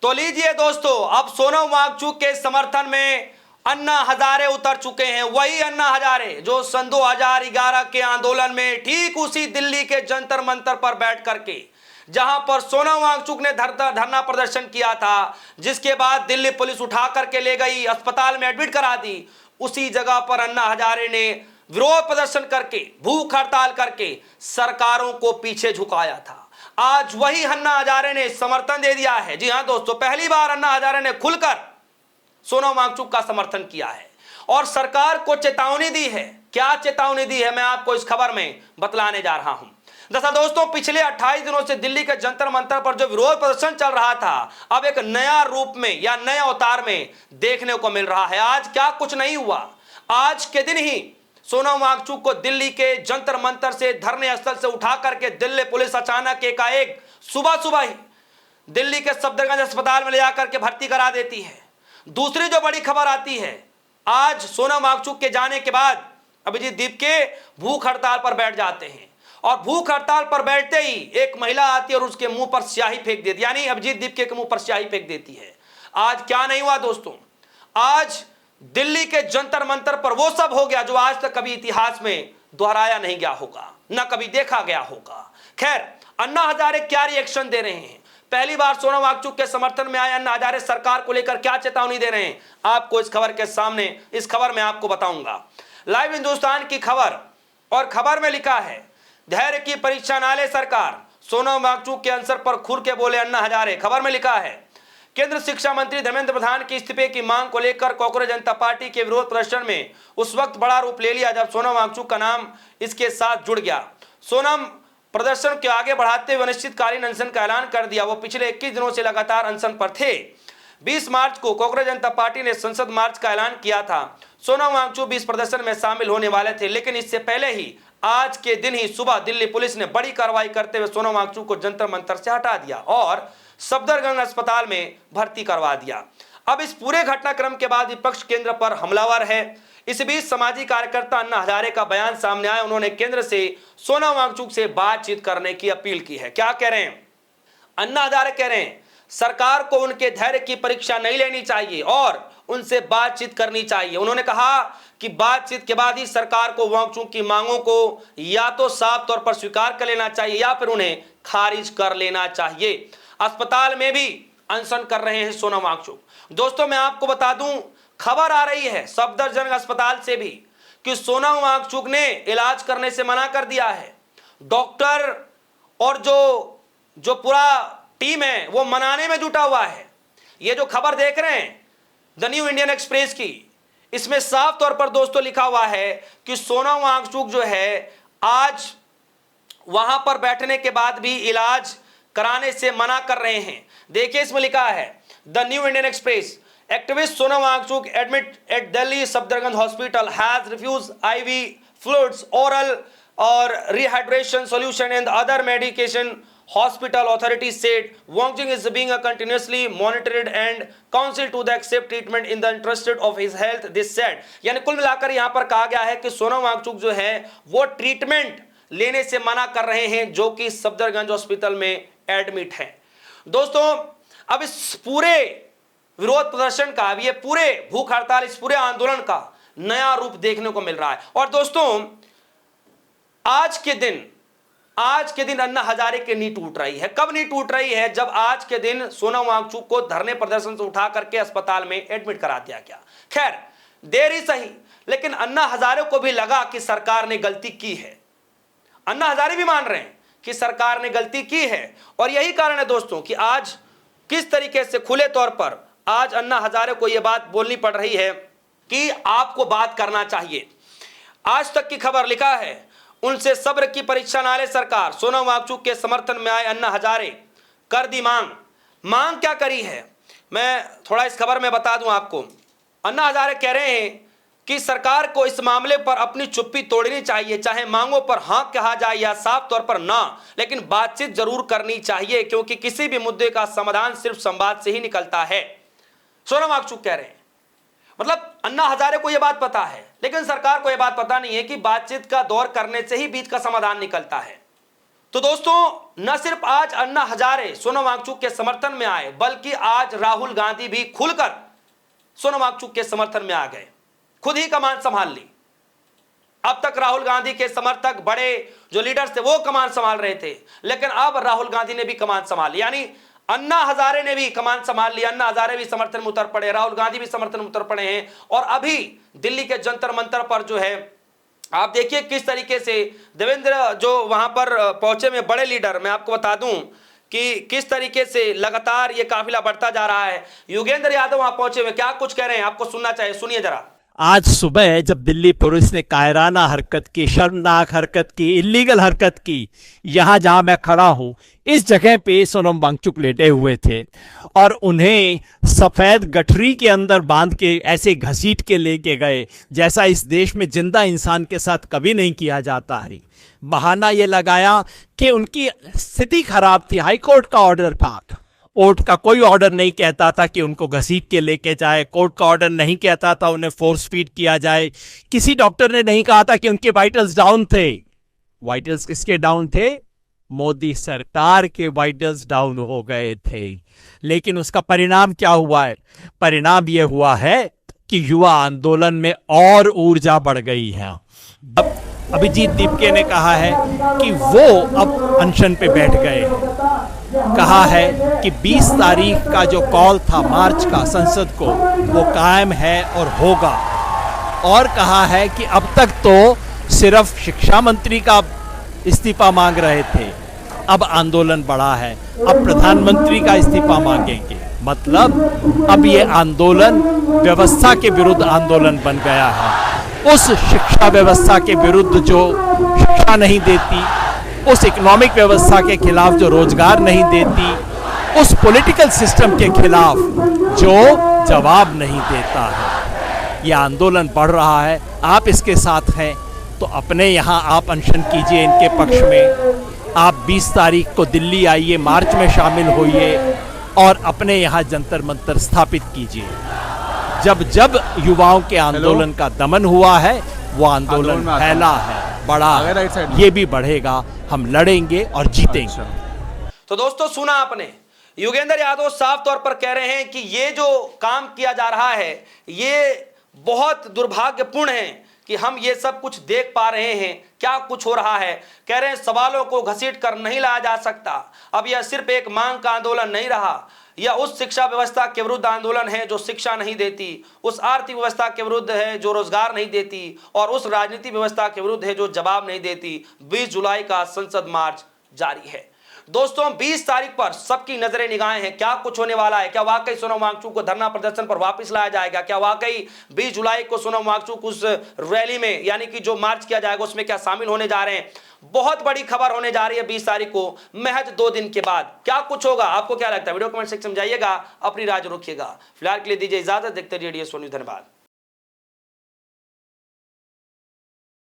तो लीजिए दोस्तों, अब सोनम वांगचुक के समर्थन में अन्ना हजारे उतर चुके हैं। वही अन्ना हजारे जो सन 2011 के आंदोलन में ठीक उसी दिल्ली के जंतर मंतर पर बैठ करके, जहां पर सोनम वांगचुक ने धरना प्रदर्शन किया था, जिसके बाद दिल्ली पुलिस उठा करके ले गई, अस्पताल में एडमिट करा दी, उसी जगह पर अन्ना हजारे ने विरोध प्रदर्शन करके, भूख हड़ताल करके सरकारों को पीछे झुकाया था। आज वही अन्ना हजारे ने समर्थन दे दिया है। जी हां दोस्तों, पहली बार अन्ना हजारे ने खुलकर सोनम वांगचुक का समर्थन किया है और सरकार को चेतावनी दी है। क्या चेतावनी दी है, मैं आपको इस खबर में बतलाने जा रहा हूं। दरअसल दोस्तों, पिछले 28 दिनों से दिल्ली के जंतर मंतर पर जो विरोध प्रदर्शन चल रहा था, अब एक नया रूप में या नए अवतार में देखने को मिल रहा है। आज क्या कुछ नहीं हुआ, आज के दिन ही सोनम वांगचुक को दिल्ली के जंतर मंतर से, धरने स्थल से उठा करके दिल्ली पुलिस अचानक एकाएक सुबह ही दिल्ली के सफदरजंग अस्पताल में ले जाकर के भर्ती करा देती है। दूसरी जो बड़ी खबर आती है, आज सोनम वांगचुक के जाने के बाद अभिजीत दीपके भूख हड़ताल पर बैठ जाते हैं और भूख हड़ताल पर बैठते ही एक महिला आती है और उसके मुंह पर स्याही फेंक देती है, यानी अभिजीत दीपके के मुंह पर स्याही फेंक देती है। आज क्या नहीं हुआ दोस्तों, आज दिल्ली के जंतर मंतर पर वो सब हो गया जो आज तक कभी इतिहास में दोहराया नहीं गया होगा, ना कभी देखा गया होगा। खैर, अन्ना हजारे क्या रिएक्शन दे रहे हैं, पहली बार सोनम वांगचुक के समर्थन में आए अन्ना हजारे सरकार को लेकर क्या चेतावनी दे रहे हैं, आपको इस खबर के सामने, इस खबर में आपको बताऊंगा। लाइव हिंदुस्तान की खबर, और खबर में लिखा है, धैर्य की परीक्षा ना ले सरकार, सोनम वांगचुक के आंसर पर खुल के बोले अन्ना हजारे। खबर में लिखा है, केंद्र शिक्षा मंत्री धर्मेंद्र प्रधान के इस्तीफे की मांग को लेकर कांग्रेस जनता पार्टी के विरोध प्रदर्शन में उस वक्त बड़ा रूप ले लिया जब सोनम वांगचुक का नाम इसके साथ जुड़ गया। सोनम प्रदर्शन के आगे बढ़ाते हुए अनिश्चितकालीन अनशन का ऐलान कर दिया। वो पिछले 21 दिनों से लगातार अनशन पर थे। 20 मार्च को कांग्रेस जनता पार्टी ने संसद मार्च का ऐलान किया था। सोनम वांगचुक भी इस प्रदर्शन में शामिल होने वाले थे, लेकिन इससे पहले ही आज के दिन ही सुबह दिल्ली पुलिस ने बड़ी कार्रवाई करते हुए सोनम वांगचुक को जंतर मंतर से हटा दिया और सफदरजंग अस्पताल में भर्ती करवा दिया। अब इस पूरे घटनाक्रम के बाद विपक्ष केंद्र पर हमलावर है। इस बीच सामाजिक कार्यकर्ता अन्ना हजारे का बयान सामने आया। उन्होंने केंद्र से सोनम वांगचुक से बातचीत करने की अपील की है। क्या कह रहे हैं अन्ना हजारे? कह रहे हैं सरकार को उनके धैर्य की परीक्षा नहीं लेनी चाहिए और उनसे बातचीत करनी चाहिए। उन्होंने कहा कि बातचीत के बाद ही सरकार को वांगचुक की मांगों को या तो साफ तौर पर स्वीकार कर लेना चाहिए या फिर उन्हें खारिज कर लेना चाहिए। अस्पताल में भी अनशन कर रहे हैं सोनम वांगचुक। दोस्तों, मैं आपको बता दूं, खबर आ रही है सफदरजंग अस्पताल से भी कि सोनम वांगचुक ने इलाज करने से मना कर दिया है। डॉक्टर और जो पूरा टीम है वो मनाने में जुटा हुआ है। ये जो खबर देख रहे हैं द न्यू इंडियन एक्सप्रेस की, इसमें साफ तौर पर दोस्तों लिखा हुआ है कि सोनम वांगचुक जो है आज वहां पर बैठने के बाद भी इलाज कराने से मना कर रहे हैं। देखिए, इसमें लिखा है the New Indian Express, activist Sonam Wangchuk admit at Delhi Safdarjung hospital has refuse IV fluids, oral और rehydration solution and other medication. Hospital authorities said Wangchuk is being continuously monitored and counseled to the accept treatment in the interest of his health. This said, यानी कुल मिलाकर यहां पर कहा गया है कि सोनम वांगचुक जो है वो ट्रीटमेंट लेने से मना कर रहे हैं, जो कि सफदरजंग हॉस्पिटल में एडमिट है। दोस्तों, अब इस पूरे विरोध प्रदर्शन का, अब ये पूरे भूख हड़ताल, इस पूरे आंदोलन का नया रूप देखने को मिल रहा है। और दोस्तों, आज के दिन अन्ना हजारे की नींद टूट रही है। कब नींद टूट रही है? जब आज के दिन सोनम वांगचुक को धरने प्रदर्शन से उठा करके अस्पताल में एडमिट करा दिया गया। खैर, देर ही सही, लेकिन अन्ना हजारे को भी लगा कि सरकार ने गलती की है। अन्ना हजारे भी मान रहे हैं कि सरकार ने गलती की है और यही कारण है दोस्तों कि आज किस तरीके से खुले तौर पर आज अन्ना हजारे को यह बात बोलनी पड़ रही है कि आपको बात करना चाहिए। आज तक की खबर लिखा है, उनसे सब्र की परीक्षा ना ले सरकार, सोनम वांगचुक के समर्थन में आए अन्ना हजारे, कर दी मांग क्या करी है, मैं थोड़ा इस खबर में बता दूं आपको। अन्ना हजारे कह रहे हैं कि सरकार को इस मामले पर अपनी चुप्पी तोड़नी चाहिए, चाहे मांगों पर हां कहा जाए या साफ तौर पर ना, लेकिन बातचीत जरूर करनी चाहिए, क्योंकि किसी भी मुद्दे का समाधान सिर्फ संवाद से ही निकलता है। सोनम वांगचुक कह रहे हैं, मतलब अन्ना हजारे को यह बात पता है, लेकिन सरकार को यह बात पता नहीं है कि बातचीत का दौर करने से ही बीच का समाधान निकलता है। तो दोस्तों, न सिर्फ आज अन्ना हजारे सोनम वांगचुक के समर्थन में आए, बल्कि आज राहुल गांधी भी खुलकर सोनम वांगचुक के समर्थन में आ गए, खुद ही कमान संभाल ली। अब तक राहुल गांधी के समर्थक, बड़े जो लीडर्स थे वो कमान संभाल रहे थे, लेकिन अब राहुल गांधी ने भी कमान संभाल ली, यानी अन्ना हजारे ने भी कमान संभाल ली। अन्ना हजारे भी समर्थन में उतर पड़े, राहुल गांधी भी समर्थन में उतर पड़े हैं। और अभी दिल्ली के जंतर मंतर पर जो है आप देखिए किस तरीके से देवेंद्र जो वहां पर पहुंचे में बड़े लीडर, मैं आपको बता दूं कि किस तरीके से लगातार ये काफिला बढ़ता जा रहा है। योगेंद्र यादव वहां पहुंचे हुए क्या कुछ कह रहे हैं, आपको सुनना चाहिए, सुनिए जरा। आज सुबह जब दिल्ली पुलिस ने कायराना हरकत की, शर्मनाक हरकत की, इलीगल हरकत की, यहाँ जहाँ मैं खड़ा हूँ इस जगह पे सोनम वांगचुक लेटे हुए थे और उन्हें सफ़ेद गठरी के अंदर बांध के ऐसे घसीट के लेके गए जैसा इस देश में जिंदा इंसान के साथ कभी नहीं किया जाता है। बहाना ये लगाया कि उनकी स्थिति खराब थी, हाई कोर्ट का ऑर्डर था। कोर्ट का कोई ऑर्डर नहीं कहता था कि उनको घसीट के लेके जाए, कोर्ट का ऑर्डर नहीं कहता था उन्हें फोर्स फीड किया जाए, किसी डॉक्टर ने नहीं कहा था कि उनके वाइटल्स डाउन थे। वाइटल्स किसके डाउन थे? मोदी सरकार के वाइटल्स डाउन हो गए थे। लेकिन उसका परिणाम क्या हुआ है? परिणाम यह हुआ है कि युवा आंदोलन में और ऊर्जा बढ़ गई है। अब अभिजीत दीपके ने कहा है कि वो अब अनशन पे बैठ गए, कहा है कि 20 तारीख का जो कॉल था मार्च का संसद को वो कायम है और होगा, और कहा है कि अब तक तो सिर्फ शिक्षा मंत्री का इस्तीफा मांग रहे थे, अब आंदोलन बढ़ा है, अब प्रधानमंत्री का इस्तीफा मांगेंगे। मतलब अब ये आंदोलन व्यवस्था के विरुद्ध आंदोलन बन गया है। उस शिक्षा व्यवस्था के विरुद्ध जो शिक्षा नहीं देती, उस इकोनॉमिक व्यवस्था के खिलाफ जो रोजगार नहीं देती, उस पॉलिटिकल सिस्टम के खिलाफ जो जवाब नहीं देता है, ये आंदोलन बढ़ रहा है। आप इसके साथ हैं तो अपने यहाँ आप अनशन कीजिए इनके पक्ष में। आप 20 तारीख को दिल्ली आइए, मार्च में शामिल होइए और अपने यहाँ जंतर मंतर स्थापित कीजिए। जब जब युवाओं के आंदोलन का दमन हुआ है, वो आंदोलन फैला है, बड़ा है, ये भी बढ़ेगा। हम लड़ेंगे और जीतेंगे। तो दोस्तों सुना आपने, योगेंद्र यादव साफ तौर पर कह रहे हैं कि ये जो काम किया जा रहा है ये बहुत दुर्भाग्यपूर्ण है कि हम ये सब कुछ देख पा रहे हैं, क्या कुछ हो रहा है। कह रहे हैं सवालों को घसीट कर नहीं लाया जा सकता। अब यह सिर्फ एक मांग का आंदोलन नहीं रहा, यह उस शिक्षा व्यवस्था के विरुद्ध आंदोलन है जो शिक्षा नहीं देती, उस आर्थिक व्यवस्था के विरुद्ध है जो रोजगार नहीं देती, और उस राजनीतिक व्यवस्था के विरुद्ध है जो जवाब नहीं देती। 20 जुलाई का संसद मार्च जारी है। दोस्तों 20 तारीख पर सबकी नजरें निगाहें हैं, क्या कुछ होने वाला है। क्या वाकई सोनम वांगचुक को धरना प्रदर्शन पर वापस लाया जाएगा? क्या वाकई 20 जुलाई को सोनम वांगचुक उस रैली में, यानी कि जो मार्च किया जाएगा, उसमें क्या शामिल होने जा रहे हैं? बहुत बड़ी खबर होने जा रही है 20 तारीख को, महज 2 दिन के बाद। क्या कुछ होगा, आपको क्या लगता है? वीडियो कमेंट सेक्शन में जाइएगा, अपनी राय रखिएगा। फिलहाल के लिए दीजिए इजाजत, देखते रहिए DSO न्यूज़। धन्यवाद।